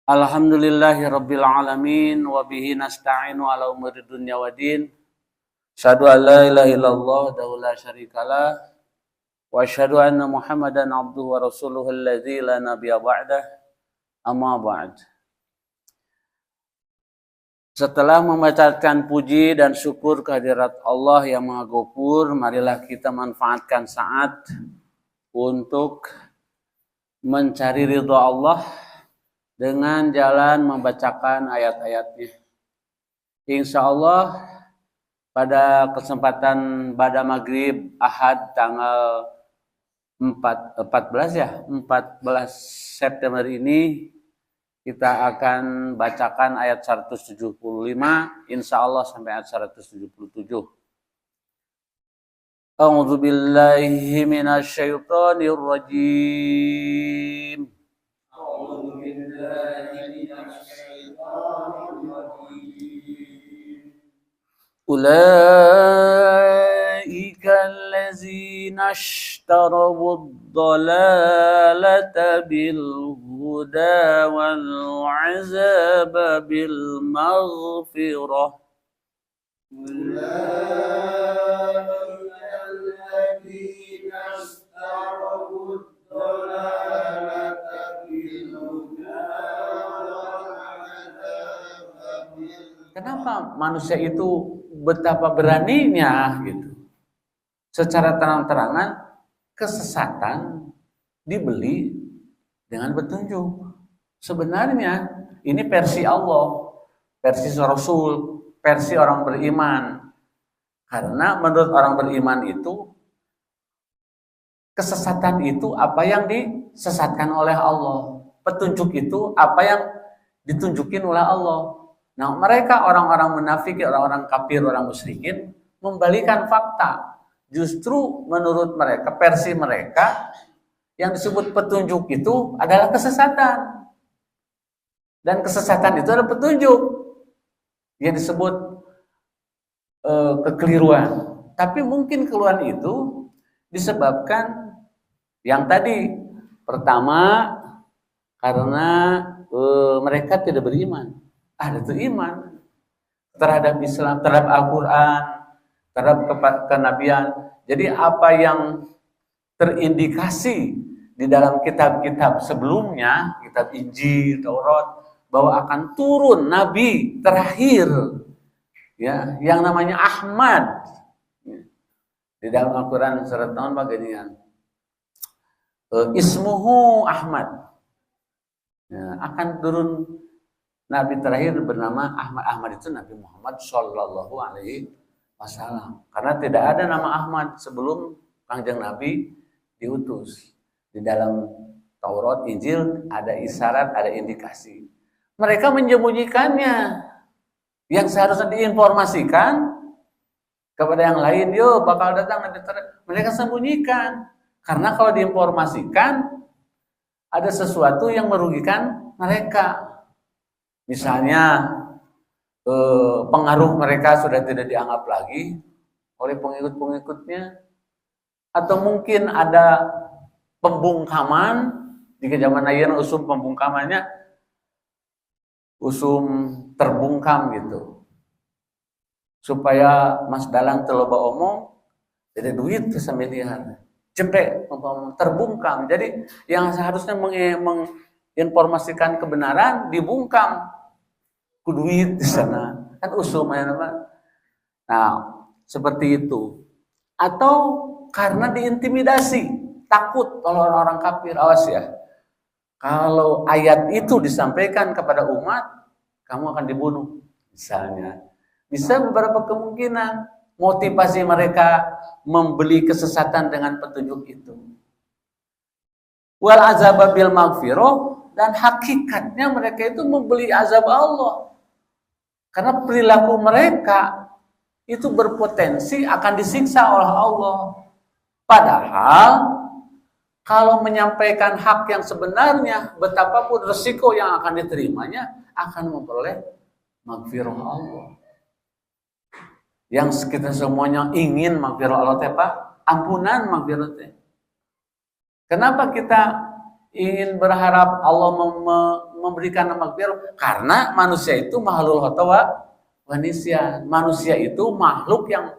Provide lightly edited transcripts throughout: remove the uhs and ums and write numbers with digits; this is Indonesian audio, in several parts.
Alhamdulillahirabbil alamin wa bihi nasta'inu ala umuri dunya waddin. Asyhadu an la ilaha illallah wa la syarikalah wa asyhadu anna Muhammadan abduhu wa rasuluhu alladzi la nabiyya ba'dah. Amma ba'd. Setelah membacakan puji dan syukur kehadirat Allah yang Maha Ghafur, marilah kita manfaatkan saat untuk mencari ridha Allah dengan jalan membacakan ayat-ayatnya. Insya Allah pada kesempatan pada maghrib Ahad tanggal 14 September ini kita akan bacakan ayat 175 insya Allah sampai ayat 177. A'udzu billahi minasy syaithanir rajim. أولئك الذين اشتروا الضلالة بالهدى والعذاب بالمغفرة أولئك الذين اشتروا الضلالة بالهدى. Kenapa manusia itu betapa beraninya gitu. Secara terang-terangan kesesatan dibeli dengan petunjuk. Sebenarnya ini versi Allah, versi Rasul, versi orang beriman. Karena menurut orang beriman itu kesesatan itu apa yang disesatkan oleh Allah. Petunjuk itu apa yang ditunjukin oleh Allah. Nah, mereka orang-orang munafik, orang-orang kafir, orang musyrikin membalikan fakta. Justru menurut mereka, versi mereka yang disebut petunjuk itu adalah kesesatan. Dan kesesatan itu adalah petunjuk yang disebut kekeliruan. Tapi mungkin kekeliruan itu disebabkan yang tadi. Pertama, karena mereka tidak beriman. Ada tuh iman terhadap Islam, terhadap Al-Quran, terhadap kenabian. Jadi apa yang terindikasi di dalam kitab-kitab sebelumnya, kitab Injil, Taurat, bahwa akan turun Nabi terakhir, ya, yang namanya Ahmad. Di dalam Al-Quran surat tahun bagian Ismuhu Ahmad, ya, akan turun Nabi terakhir bernama Ahmad. Ahmad itu Nabi Muhammad Shallallahu Alaihi Wasallam. Karena tidak ada nama Ahmad sebelum Kangjeng Nabi diutus. Di dalam Taurat, Injil ada isyarat, ada indikasi. Mereka menyembunyikannya. Yang seharusnya diinformasikan kepada yang lain, yo bakal datang Nabi terakhir. Mereka sembunyikan. Karena kalau diinformasikan ada sesuatu yang merugikan mereka. Misalnya pengaruh mereka sudah tidak dianggap lagi oleh pengikut-pengikutnya, atau mungkin ada pembungkaman di zaman ayeuna usum pembungkamannya usum terbungkam gitu, supaya Mas Dalang teloba omong jadi duit kesamilian cepet terbungkam. Jadi yang seharusnya menginformasikan kebenaran dibungkam ku duit di sana, kan usum ya nama. Nah, seperti itu. Atau karena diintimidasi, takut kalau orang-orang kafir. Awas ya, kalau ayat itu disampaikan kepada umat, kamu akan dibunuh misalnya. Bisa beberapa kemungkinan motivasi mereka membeli kesesatan dengan petunjuk itu. Wal azab bil maghfirah, dan hakikatnya mereka itu membeli azab Allah. Karena perilaku mereka itu berpotensi akan disiksa oleh Allah. Padahal kalau menyampaikan hak yang sebenarnya, betapapun resiko yang akan diterimanya, akan memperoleh maghfirah Allah. Yang kita semuanya ingin maghfirah Allah, Pak, ampunan maghfirah. Kenapa kita ingin berharap Allah memberikan maghfirah karena manusia itu makhluk khotowa manusia. Manusia itu makhluk yang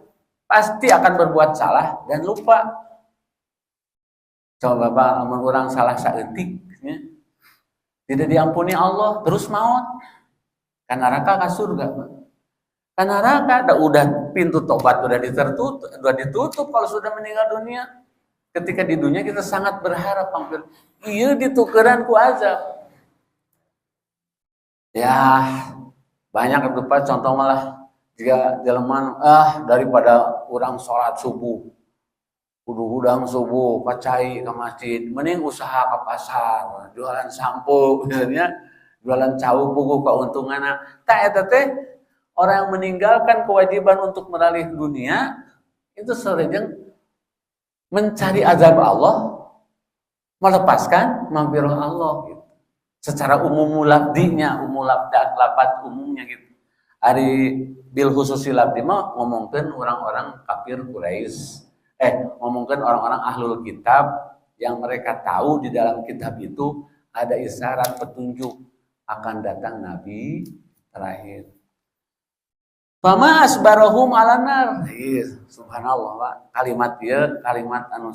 pasti akan berbuat salah dan lupa. Coba Bapak mengurang salah saeutik ya. Tidak diampuni Allah terus maut. Kan neraka ka surga. Kan neraka udah pintu tobat udah ditutup kalau sudah meninggal dunia. Ketika di dunia kita sangat berharap hampir ieu ditukeran ku azab. Ya, banyak berupa contoh malah jika jeleman daripada orang sholat subuh kudu hudang subuh pacai ke masjid mending usaha ke pasar jualan sampo misalnya jualan cau buku keuntungan tak eta teh orang yang meninggalkan kewajiban untuk meralih dunia itu sareng mencari azab Allah melepaskan maghfirah Allah gitu. Secara umum lafdinya lapat umumnya gitu. Ari bil khususi labdi mah ngomongkeun orang-orang kafir Quraisy. Ngomongkeun orang-orang ahlul kitab yang mereka tahu di dalam kitab itu ada isyarat petunjuk akan datang nabi terakhir. Fama asbarahum ala nar. Subhanallah, Pak. Kalimat ieu kalimat anu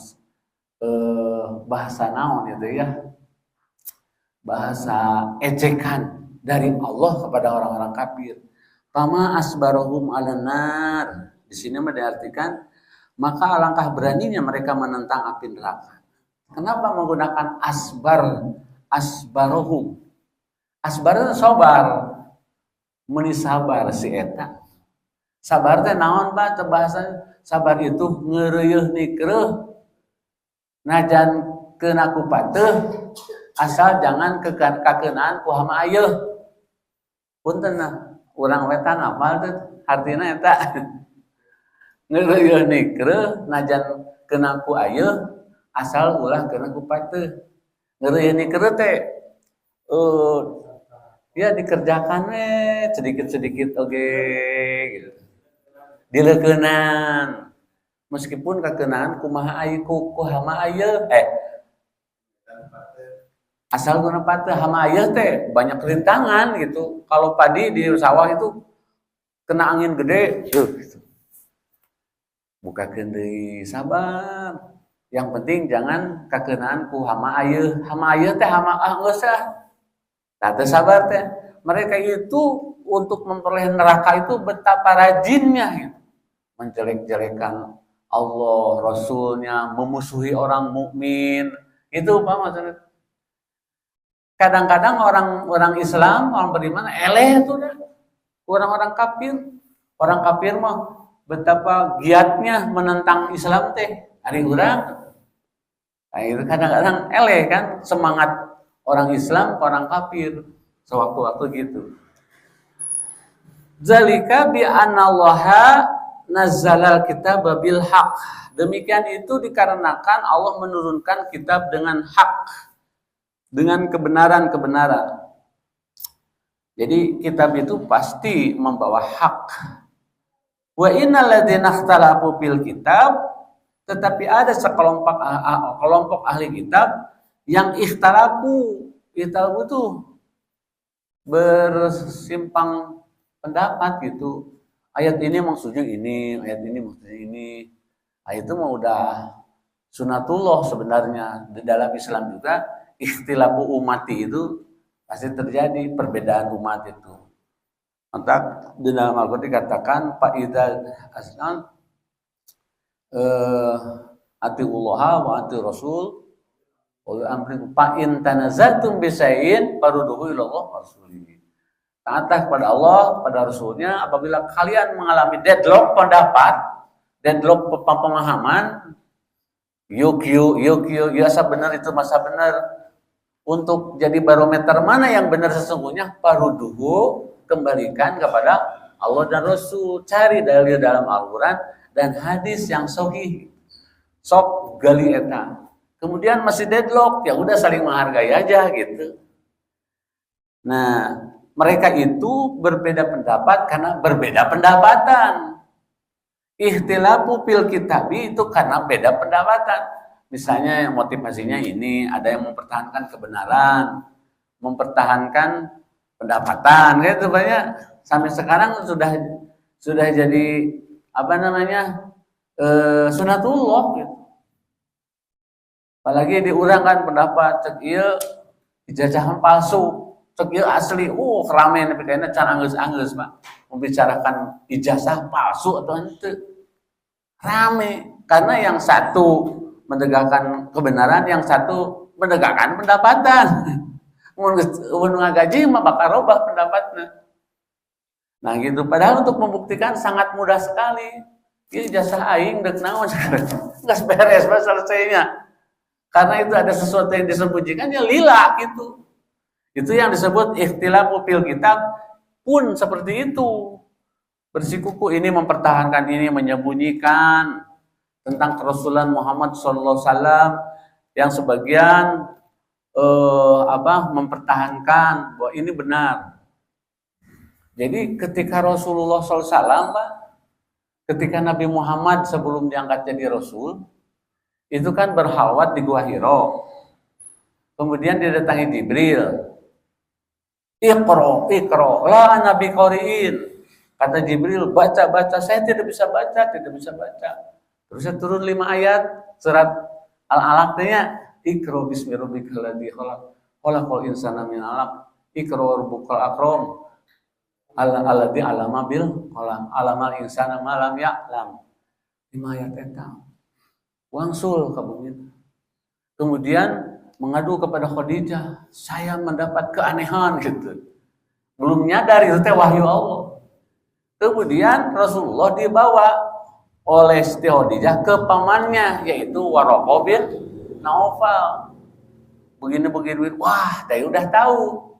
bahasa naon itu ya? Bahasa ejekan dari Allah kepada orang-orang kafir. Fama asbarahum ala nar. Di sini diartikan maka alangkah beraninya mereka menentang api neraka. Kenapa menggunakan asbarahum? Asbar itu sabar. Meni sabar si eta. Sabar teh naon Pak? Teu bahasa sabar itu ngeureuh nikreuh. Najan keuna ku pateuh asal jangan kakeunaan ku hama ayeuna. Punten urang wetan apal teh artina eta. Ngeureuh nikreuh najan keuna ku ayeuna asal ulah keuna ku pateuh. Ngeureuh nikreuh teh ya dikerjakan sedikit-sedikit oge gitu. Dileukeunaan meskipun kakeunaan kumaha aya ku hama aya asal guna pateuh hama aya teh banyak rintangan gitu. Kalau padi di sawah itu kena angin gede gitu. Bukakeun deui sabar. Yang penting jangan kakeunaan ku hama aya. Hama aya teh hama geus teu sabar teh. Mereka itu untuk memperoleh neraka itu betapa rajinnya gitu. Menjelek-jelekan Allah, Rasulnya, memusuhi orang mukmin. Itu apa maksudnya? Kadang-kadang orang Islam, orang beriman, eleh itu dah. Orang-orang kafir. Orang kafir mah betapa giatnya menentang Islam teh. Ari urang. Nah, itu kadang-kadang eleh kan semangat orang Islam, orang kafir. Sewaktu-waktu gitu. Zalika bi anallaha nazzalal kitab bil haq. Demikian itu dikarenakan Allah menurunkan kitab dengan hak, dengan kebenaran-kebenaran. Jadi kitab itu pasti membawa hak. Wa innal ladzina ikhtalafu fil kitab, tetapi ada sekelompok ahli kitab yang ikhtalafu itu bersimpang pendapat gitu. Ayat ini maksudnya ini, ayat ini maksudnya ini. Ayat itu mah udah sunatullah sebenarnya. Di dalam Islam juga ikhtilafu umati itu pasti terjadi perbedaan umat itu. Maka di dalam Al-Qur'an dikatakan fa idza asnan atiullaha wa ati rasul wa amrikum fa in tanazatum bisain farudhu ila Allah wa rasulih. Taatlah kepada Allah, pada Rasulnya. Apabila kalian mengalami deadlock pendapat, deadlock pemahaman, yuk, asa benar itu masa benar. Untuk jadi barometer mana yang benar sesungguhnya, paruduhu, kembalikan kepada Allah dan Rasul. Cari dalil dalam Al-Quran dan hadis yang sahih. Sok gali eta. Kemudian masih deadlock, ya udah saling menghargai aja gitu. Nah, mereka itu berbeda pendapat karena berbeda pendapatan. Ikhtilafu fil kitabi itu karena beda pendapatan. Misalnya motivasinya ini, ada yang mempertahankan kebenaran, mempertahankan pendapatan, gitu banyak. Sampai sekarang sudah jadi apa namanya sunatullah gitu. Apalagi diurangkan pendapat cek ieu ijazahan palsu, cek ieu asli. Kerame tapi kayaknya can anggeus-anggeus Pak. Membicarakan ijazah palsu atau henteu. Rame karena yang satu menegakkan kebenaran, yang satu menegakkan pendapatan. Mun ngagaji mah bakal robah pendapatnya. Nah gitu, padahal untuk membuktikan sangat mudah sekali. Ieu ijazah aing deuk naon geus beres mah selesainya. Karena itu ada sesuatu yang disembunyikan, ya lila gitu. Itu yang disebut ikhtilafu fil kitab pun seperti itu. Bersikuku ini mempertahankan ini, menyembunyikan tentang kerasulan Muhammad SAW yang sebagian mempertahankan bahwa ini benar. Jadi ketika Rasulullah SAW, ketika Nabi Muhammad sebelum diangkat jadi Rasul, itu kan berhalwat di Gua Hiro. Kemudian didatangi Jibril. Iqra, la nabi qari'in. Kata Jibril, baca, saya tidak bisa baca. Terus turun 5 ayat surat Al-Alaq-nya, Iqra bismi rabbikal ladzi khalaq, khalaqal insana min 'alaq, Iqra rabbukal akram, alladzi 'allama bil qalam, 'allamal insana ma lam ya'lam. 5 ayat eta. Wangsul ka bumi. Kemudian mengadu kepada Khadijah, saya mendapat keanehan gitu. Belum nyadar itu teh wahyu Allah. Kemudian Rasulullah dibawa oleh Siti Khadijah ke pamannya, yaitu Waraqah bin Naufal. Begini, wah, dia udah tahu.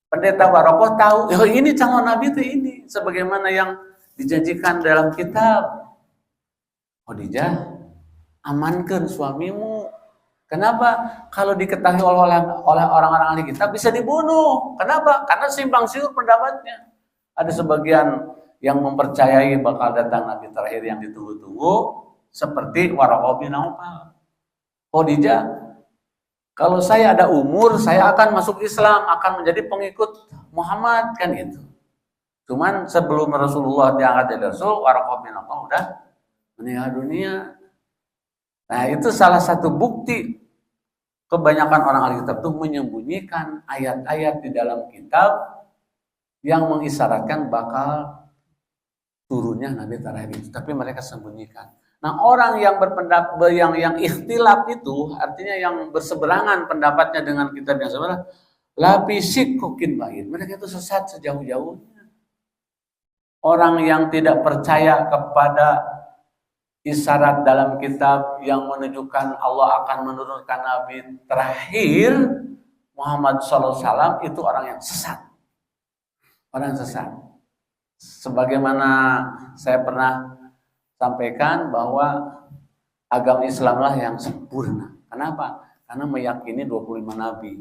Pendeta Waraqah tahu, ini calon Nabi itu ini, sebagaimana yang dijanjikan dalam kitab. Khadijah, amankan suamimu. Kenapa? Kalau diketahui oleh orang-orang ahli kitab bisa dibunuh. Kenapa? Karena simpang siur pendapatnya. Ada sebagian yang mempercayai bakal datang Nabi terakhir yang ditunggu-tunggu, seperti Waraqah bin Naufal. Khadijah, kalau saya ada umur, saya akan masuk Islam, akan menjadi pengikut Muhammad, kan itu. Cuman sebelum Rasulullah diangkat jadi Rasul, Waraqah bin Naufal udah meninggal dunia. Nah, itu salah satu bukti kebanyakan orang ahli kitab itu menyembunyikan ayat-ayat di dalam kitab yang mengisyaratkan bakal turunnya Nabi terakhir itu, tapi mereka sembunyikan. Nah, orang yang berpendapat yang ikhtilaf itu artinya yang berseberangan pendapatnya dengan kitab yang sebenarnya, lapisik kokin bain. Mereka itu sesat sejauh-jauhnya. Orang yang tidak percaya kepada isyarat dalam kitab yang menunjukkan Allah akan menurunkan Nabi terakhir Muhammad SAW, itu orang yang sesat. Orang sesat. Sebagaimana saya pernah sampaikan bahwa agama Islamlah yang sempurna. Kenapa? Karena meyakini 25 Nabi.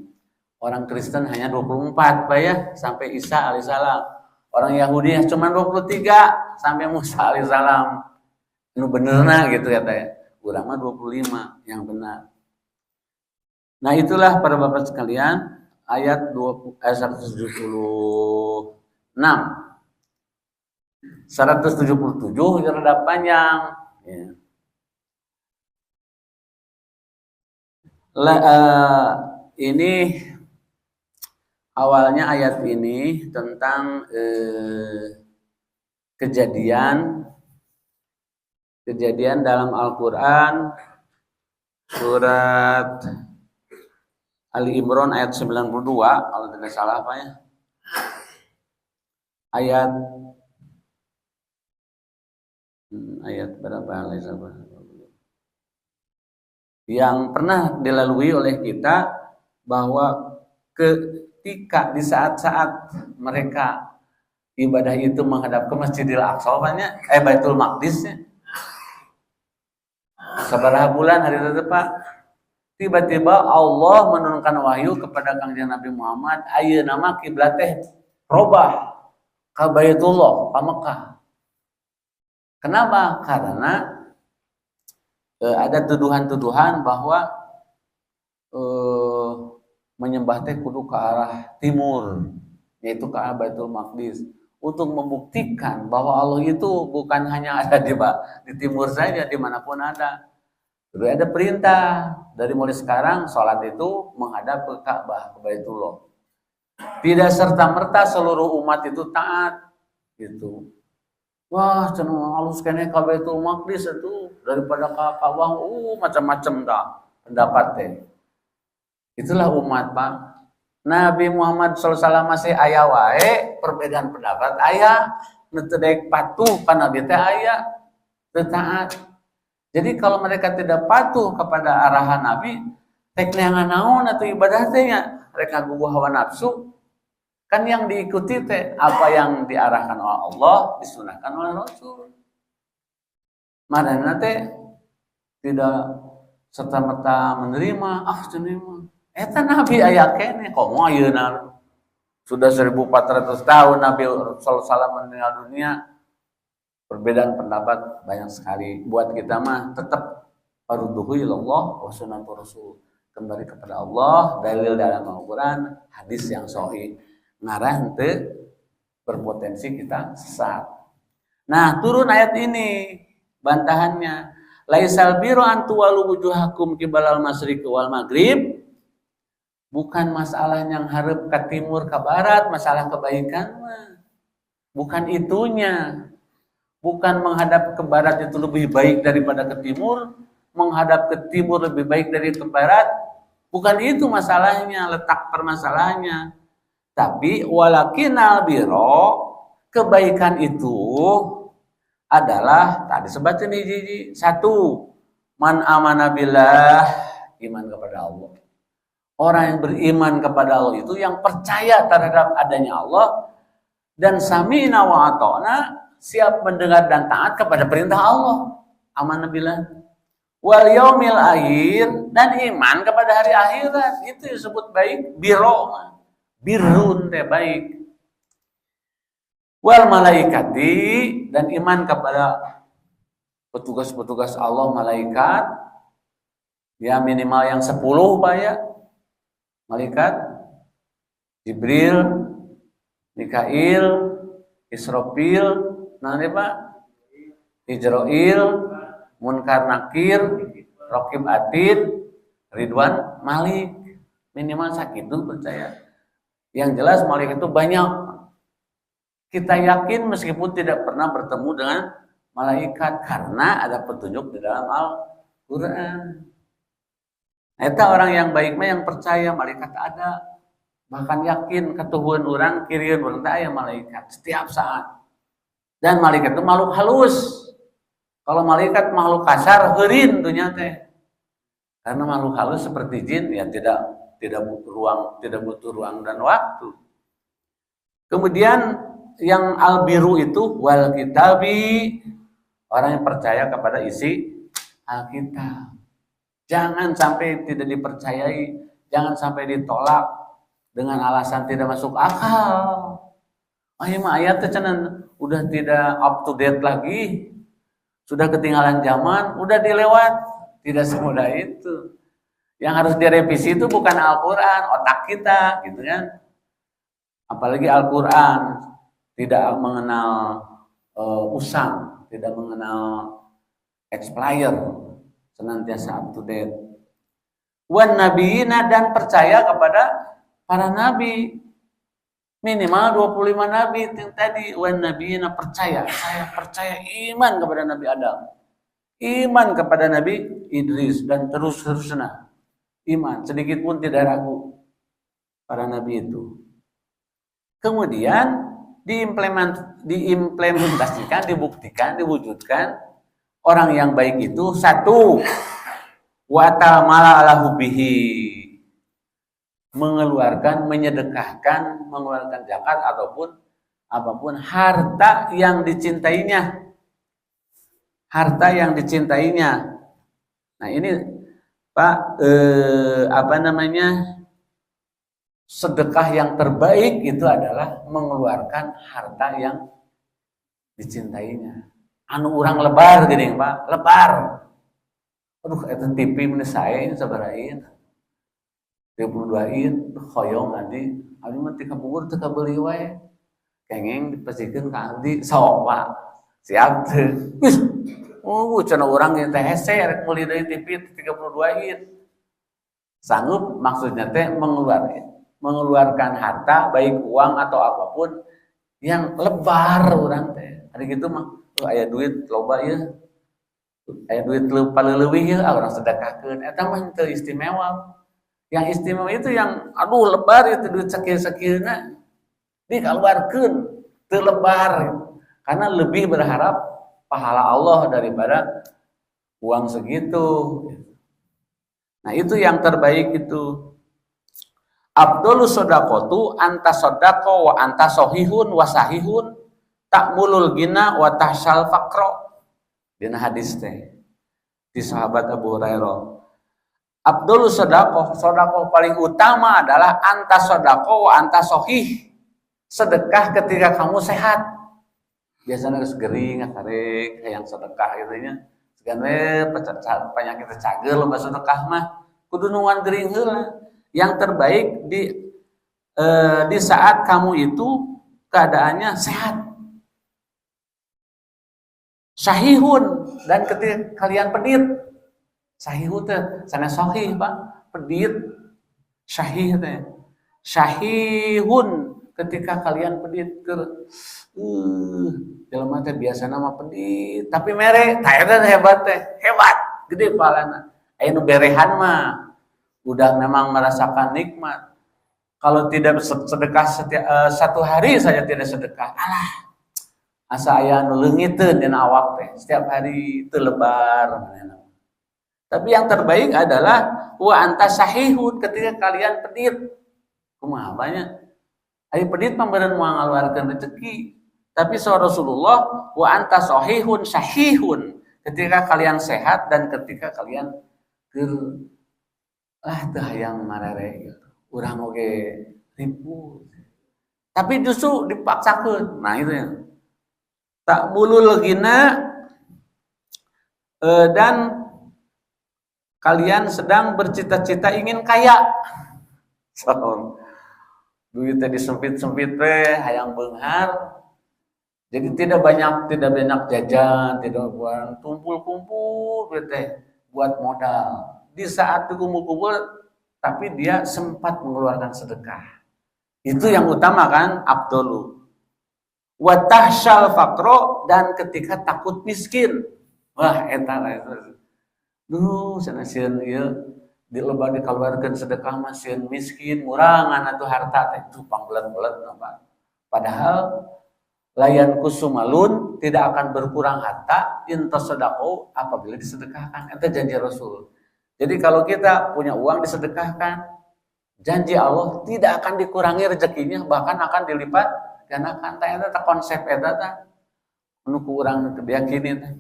Orang Kristen hanya 24 Pak ya, sampai Isa alaihissalam. Orang Yahudi cuma 23 sampai Musa alaihissalam. Ini benerna gitu katanya. Urang mah 25 yang benar. Nah, itulah para Bapak sekalian ayat 176. 177 rada panjang ya. Ini awalnya ayat ini tentang kejadian dalam Al-Quran surat Ali Imran ayat 92 kalau tidak salah apa ya, ayat berapa yang pernah dilalui oleh kita, bahwa ketika di saat-saat mereka ibadah itu menghadap ke Masjidil Aqsa, Baitul Maqdis, sabaraha bulan hari itu Pak, tiba-tiba Allah menurunkan wahyu kepada Kangjeng Nabi Muhammad, ayeuna mah kiblat teh robah ka Baitullah, ka Mekah. Kenapa? Karena ada tuduhan-tuduhan bahwa menyembah teh kudu ke arah timur, yaitu ke arah Baitul Maqdis, untuk membuktikan bahwa Allah itu bukan hanya ada di timur saja, dimanapun ada. Jadi ada perintah dari mulai sekarang sholat itu menghadap ke Ka'bah, ke Baitullah. Tidak serta-merta seluruh umat itu taat gitu. Wah, cenah halus kene ka Baitul Maqdis itu daripada ka Ka'bah, macam-macam dah pendapat teh. Itulah umat, Pak. Nabi Muhammad SAW masih aya wae perbedaan pendapat aya, nu teu daek patuh ka Nabi teh aya, teu taat. Jadi kalau mereka tidak patuh kepada arahan Nabi, tek neangan naon atuh ibadah teh nya, mereka guguh hawa nafsu. Kan yang diikuti teh apa yang diarahkan oleh Allah, disunahkan oleh Rasul. Marana teh tidak serta-merta menerima, cenah eta Nabi aya keneh komo ayeuna. Sudah 1400 tahun Nabi sallallahu alaihi wasallam meninggal dunia. Perbedaan pendapat banyak sekali. Buat kita mah tetap farduhu ilallah wa sunnatu rasul. Kembali kepada Allah, dalil dalam Al-Qur'an, hadis yang sahih. Ngarah henteu berpotensi kita sesat. Nah, turun ayat ini bantahannya. Laisal biru an tuwalu wujuhakum qibalal masyriq wal maghrib. Bukan masalah yang hareup ke timur ke barat, masalah kebaikan mah. Bukan itunya. Bukan menghadap ke barat itu lebih baik daripada ke timur, menghadap ke timur lebih baik dari ke barat. Bukan itu masalahnya, letak permasalahannya. Tapi walakinal biro, kebaikan itu adalah tadi sebatin hiji. Satu, man amana billah, iman kepada Allah. Orang yang beriman kepada Allah itu yang percaya terhadap adanya Allah, dan sami'na wa ata'na, siap mendengar dan taat kepada perintah Allah. Amanah billah. Wal yaumil akhir, dan iman kepada hari akhirat. Itu disebut baik. Birrun teh baik. Wal malaikati, dan iman kepada petugas-petugas Allah, malaikat. Ya minimal yang 10 Pak ya. Malaikat Jibril, Mikail, Israfil, nanti Pak, Ijrail, Munkar Nakir, Raqib Atid, Ridwan Malik. Minimal sakitu percaya. Yang jelas malaikat itu banyak. Kita yakin meskipun tidak pernah bertemu dengan malaikat karena ada petunjuk di dalam Al-Qur'an. Eta orang yang baik mah yang percaya malaikat ada. Bahkan yakin ketuhuan orang kirieun urang teh aya malaikat setiap saat. Dan malaikat itu makhluk halus. Kalau malaikat makhluk kasar heureun dunya teh. Karena makhluk halus seperti jin ya tidak butuh ruang dan waktu. Kemudian yang albiru itu wal kitabi, orang yang percaya kepada isi Alkitab. Jangan sampai tidak dipercayai, jangan sampai ditolak dengan alasan tidak masuk akal. Ayat cenah udah tidak up to date lagi, sudah ketinggalan zaman, udah dilewat. Tidak semudah itu. Yang harus direvisi itu bukan Al-Quran, otak kita, gitu kan? Apalagi Al-Quran tidak mengenal usang, tidak mengenal expire, senantiasa up to date. Wan nabiyina, dan percaya kepada para nabi. Minimal 25 nabi yang tadi. Wan nabiyina, percaya. Saya percaya iman kepada Nabi Adam. Iman kepada Nabi Idris dan terus-terusnya. Iman, sedikit pun tidak ragu para nabi itu. Kemudian diimplementasikan, dibuktikan, diwujudkan. Orang yang baik itu satu, wa ta'amala ala hubbihi, mengeluarkan, menyedekahkan, mengeluarkan zakat ataupun apapun harta yang dicintainya. Harta yang dicintainya. Nah ini Pak, sedekah yang terbaik itu adalah mengeluarkan harta yang dicintainya. Anu urang lebar gini Pak, lebar. Aduh, itu TV mana saya sabarain. 32 hoyong adi mah tika bubur teu kabeli wae. Kengeng dipasikeun ka abdi sok Pak. Siap teu. Wis. Cenah urang ieu teh hese rek meuli deui TV 32 sanggup maksudnya teh mengeluarkan harta baik uang atau apapun yang lebar urang teh. Ari kitu mah aya duit loba ieu. Aya duit paleuleuvih ieu urang sedekahkeun. Eta mah teu istimewa. Yang istimewa itu yang aduh lebar itu duit sakil-sakilna dikeluarkeun teu lebar. Karena lebih berharap pahala Allah daripada uang segitu. Nah, itu yang terbaik itu. Abdul sodaqotu anta sodaqo wa anta sohihun wa sahihun ta'mulul gina wa tahsyal faqro. Dina hadis teh di sahabat Abu Hurairah. Abdul sodaqoh paling utama adalah anta sodaqo wa anta sohih. Sedekah ketika kamu sehat. Biasanya geus gering karek hayang sedekah gitu nya. Segan we penyakit cagel loba sedekah mah kudu nuan gering heula. Yang terbaik di saat kamu itu keadaannya sehat. Sahihun, dan ketika kalian pedit. Sahihun teh sanes sahih Pak, pedit. Sahih teh. Sahihun ketika kalian pedit ke jelema teh biasana mah pedit, tapi mere tah eta hebat teh, hebat, gede palana. Aya nu berehan mah udah memang merasakan nikmat. Kalau tidak sedekah satu hari saja tidak sedekah, alah asa aya nu leungiteun dina awak teh, setiap hari teu lebar. Tapi yang terbaik adalah wa anta sahihun ketika kalian pedit. Kumaha banyak? Ari pedit mah beureun moal ngaluarkeun rezeki. Tapi sahabat Rasulullah wa anta sahihun sahihun ketika kalian sehat dan ketika kalian keur teu hayang marere gitu. Urang oge ribu. Tapi justru dipaksakeun. Nah itu ya. Tak bulul gina dan kalian sedang bercita-cita ingin kaya. So, duitnya disempit-sempit hayang beunghar. Jadi tidak banyak jajan, tidak buat kumpul-kumpul buat modal. Di saat kumpul-kumpul tapi dia sempat mengeluarkan sedekah. Itu yang utama kan, abdulu. Wa tahsyal faqro, dan ketika takut miskin. Wah, eta itu. Duh, sana sieun ieu diloba dikeluarkeun sedekah mah sieun miskin, ngurangan atuh harta teh itu pangbelet-belet Pak. Padahal layan kusumalun tidak akan berkurang harta intasadaqo apabila disedekahkan. Itu janji Rasul. Jadi kalau kita punya uang disedekahkan, janji Allah tidak akan dikurangi rezekinya, bahkan akan dilipat gandakan. Eta konsep eta teh nu ku urang diyakini teh.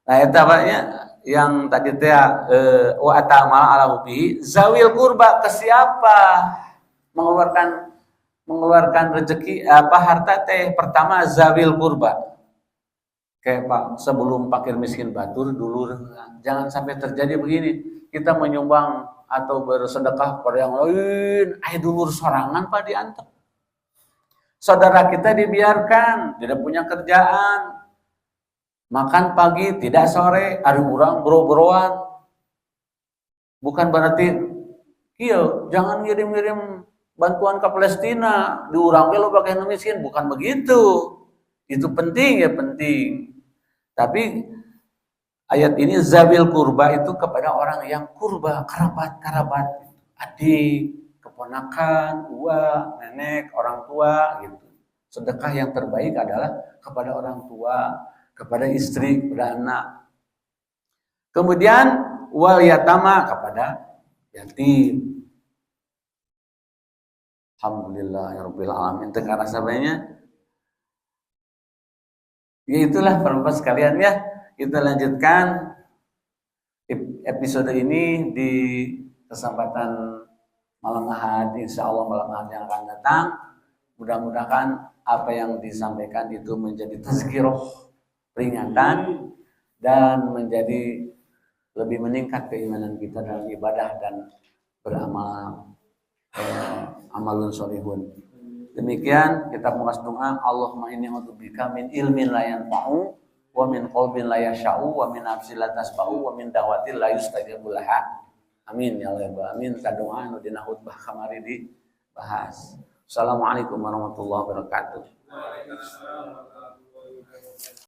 Nah eta banyak yang tadi teh wa atamal ala hubi zawil kurba, ke siapa mengeluarkan rezeki harta teh pertama zawil kurba. Kayak Pak, sebelum fakir miskin batur dulu jangan sampai terjadi begini, kita menyumbang atau bersedekah pada yang lain, dulur sorangan Pak diantar. Saudara kita dibiarkan tidak punya kerjaan, makan pagi tidak sore, ada orang boro-boroan. Bukan berarti kieu jangan ngirim-ngirim bantuan ke Palestina, diurang ge lo pakai miskin, bukan begitu. Itu penting ya, penting. Tapi ayat ini zabil kurba itu kepada orang yang kurba, kerabat, adik, keponakan, uwa, nenek, orang tua gitu. Sedekah yang terbaik adalah kepada orang tua, kepada istri, kepada anak. Kemudian wal yatama, kepada yatim. Alhamdulillahirabbil alamin. Tengah sabanya. Ya itulah perempuan sekalian ya. Kita lanjutkan episode ini di kesempatan malam Ahad, insyaallah malam Ahad yang akan datang. Mudah-mudahan apa yang disampaikan itu menjadi tazkirah, peringatan, dan menjadi lebih meningkat keimanan kita dalam ibadah dan beramal amalun sholihun. Demikian kita mengas doa, Allahumma inni a'udzubika min ilmin la yanfa'u wa min qalbin la yasha'u wa min nafsin la tasba'u wa min da'watin la yustajabu laha. Amin ya Allah. Amin. Doa anu dina khutbah kamari dibahas. Assalamualaikum warahmatullahi wabarakatuh.